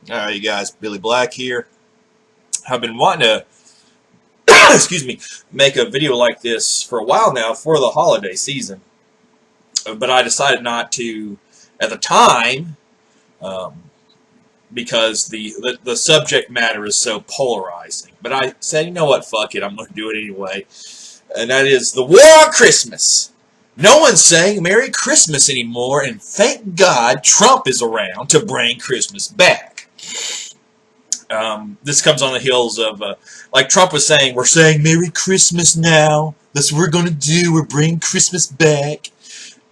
Alright, you guys, Billy Black here. I've been wanting to, excuse me, make a video like this for a while now for the holiday season. But I decided not to at the time because the subject matter is so polarizing. But I said, you know what, fuck it, I'm going to do it anyway. And that is the war on Christmas. No one's saying Merry Christmas anymore, and thank God Trump is around to bring Christmas back. This comes on the heels of, like Trump was saying, we're saying Merry Christmas now. That's what we're going to do. We're bringing Christmas back.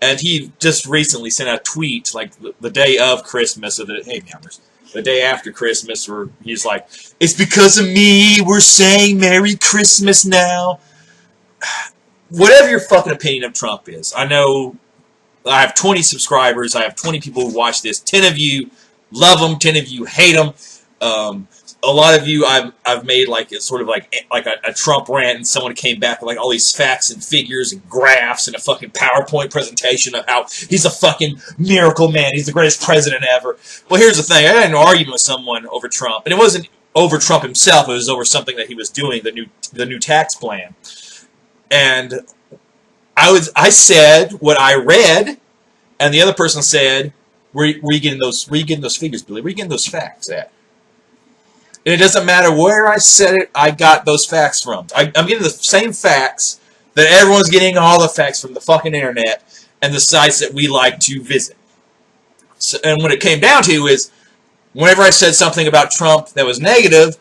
And he just recently sent out a tweet, like the day of Christmas, or the day after Christmas, where he's like, it's because of me. We're saying Merry Christmas now. Whatever your fucking opinion of Trump is, I know I have 20 subscribers. I have 20 people who watch this. 10 of you love them. 10 of you hate them. A lot of you I've made like it's sort of like a Trump rant, and someone came back with like all these facts and figures and graphs and a fucking PowerPoint presentation of how he's a fucking miracle man. He's the greatest president ever. Well, here's the thing. I had an argument with someone over Trump, and it wasn't over Trump himself. It was over something that he was doing, the new tax plan. And I said what I read, and the other person said, where you getting those figures, Billy? Where you getting those facts at? And it doesn't matter where I said it, I got those facts from. I'm getting the same facts that everyone's getting, all the facts from the fucking internet and the sites that we like to visit. So, and what it came down to is, whenever I said something about Trump that was negative,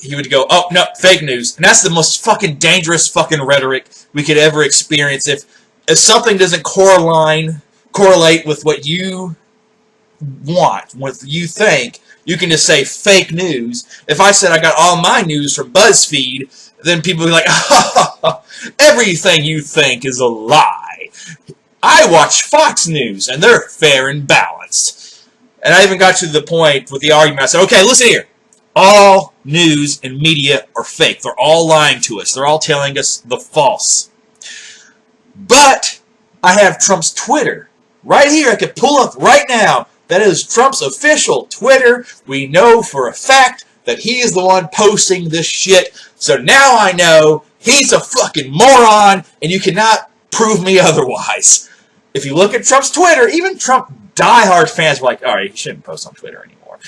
he would go, oh, no, fake news. And that's the most fucking dangerous fucking rhetoric we could ever experience. If something doesn't correlate with what you want, what you think, you can just say fake news. If I said I got all my news from BuzzFeed, then people would be like, oh, everything you think is a lie. I watch Fox News, and they're fair and balanced. And I even got to the point with the argument, I said, okay, listen here. All news and media are fake. They're all lying to us. They're all telling us the false. But I have Trump's Twitter right here. I could pull up right now. That is Trump's official Twitter. We know for a fact that he is the one posting this shit. So now I know he's a fucking moron, and you cannot prove me otherwise. If you look at Trump's Twitter, even Trump diehard fans were like, all right, he shouldn't post on Twitter anymore.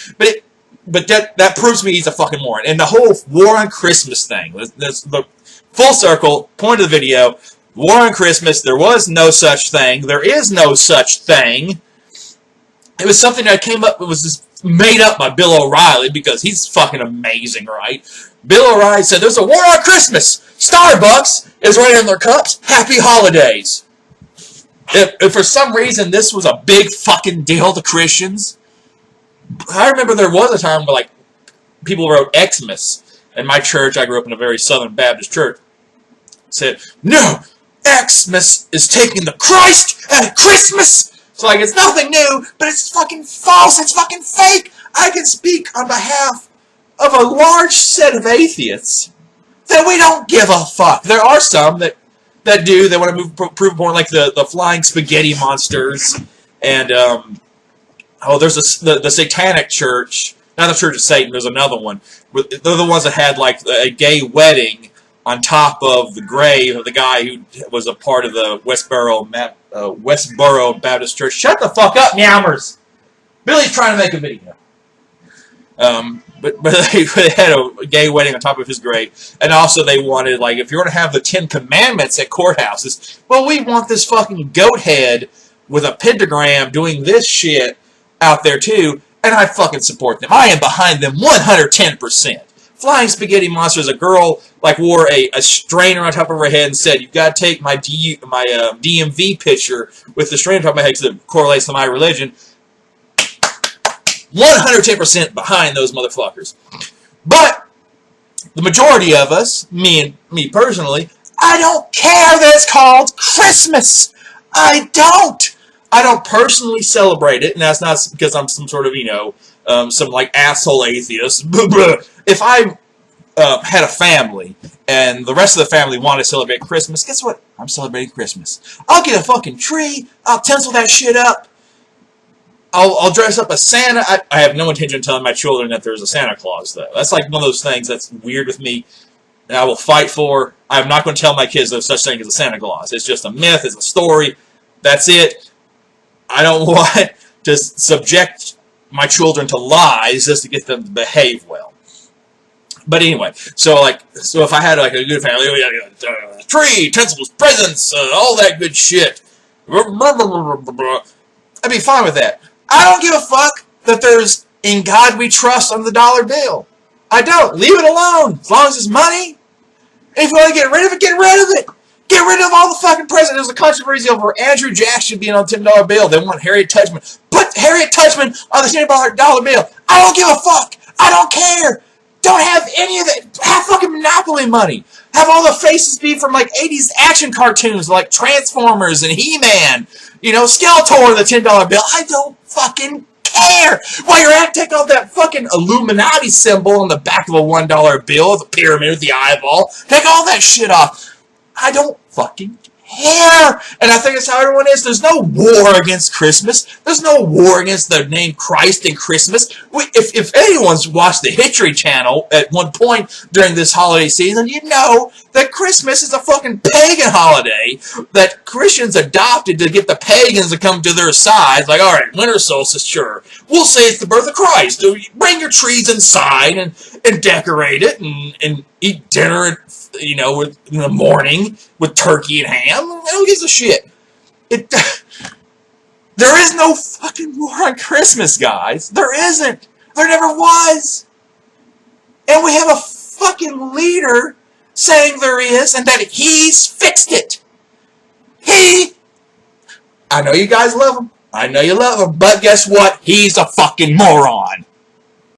But that proves me he's a fucking moron. And the whole war on Christmas thing, the full circle, point of the video, war on Christmas, there was no such thing. There is no such thing. It was something that came up, it was just made up by Bill O'Reilly because he's fucking amazing, right? Bill O'Reilly said, there's a war on Christmas. Starbucks is writing on their cups, Happy Holidays. If for some reason this was a big fucking deal to Christians, I remember there was a time where like people wrote Xmas. In my church, I grew up in a very Southern Baptist church, said, no, Xmas is taking the Christ out of Christmas. So like it's nothing new, but it's fucking false, it's fucking fake. I can speak on behalf of a large set of atheists that we don't give a fuck. There are some that do, they want to prove a point, like the flying spaghetti monsters, and there's the satanic church, not the Church of Satan, there's another one. They're the ones that had like a gay wedding on top of the grave of the guy who was a part of the Westboro Baptist Church. Shut the fuck up, meowmers! Billy's trying to make a video. But they had a gay wedding on top of his grave, and also they wanted, like, if you're going to have the 10 Commandments at courthouses, well, we want this fucking goat head with a pentagram doing this shit out there too, and I fucking support them. I am behind them 110%. Flying Spaghetti Monsters, a girl like wore a strainer on top of her head and said, you've got to take my DMV picture with the strainer on top of my head because it correlates to my religion. 110% behind those motherfuckers. But the majority of us, me personally, I don't care that it's called Christmas. I don't personally celebrate it, and that's not because I'm some sort of, some like asshole atheist. If I had a family, and the rest of the family wanted to celebrate Christmas, guess what? I'm celebrating Christmas. I'll get a fucking tree, I'll tinsel that shit up, I'll dress up as Santa. I have no intention of telling my children that there's a Santa Claus, though. That's like one of those things that's weird with me, and I will fight for. I'm not going to tell my kids there's such thing as a Santa Claus. It's just a myth. It's a story. That's it. I don't want to subject my children to lies just to get them to behave well. But anyway, so if I had like a good family, tree, utensils, presents, all that good shit, I'd be fine with that. I don't give a fuck that there's "In God We Trust" on the dollar bill. I don't. Leave it alone. As long as it's money. If you want to get rid of it, get rid of it. Get rid of all the fucking presents. There's a controversy over Andrew Jackson being on the $10 bill. They want Harriet Tubman. Put Harriet Tubman on the $10 bill. I don't give a fuck. I don't care. Don't have any of that. Have fucking Monopoly money. Have all the faces be from like 80s action cartoons like Transformers and He-Man. You know, Skeletor on the $10 bill. I don't fucking care. While you're at, take off that fucking Illuminati symbol on the back of a $1 bill, the pyramid with the eyeball. Take all that shit off. I don't fucking care. And I think that's how everyone is. There's no war against Christmas. There's no war against the name Christ and Christmas. If anyone's watched the History Channel at one point during this holiday season, you know that Christmas is a fucking pagan holiday that Christians adopted to get the pagans to come to their side. Like, all right, winter solstice, sure. We'll say it's the birth of Christ. So bring your trees inside and decorate it and eat dinner, you know, in the morning with turkey and ham. Who gives a shit? There is no fucking war on Christmas, guys. There isn't. There never was. And we have a fucking leader saying there is and that he's fixed it. I know you guys love him. I know you love him. But guess what? He's a fucking moron.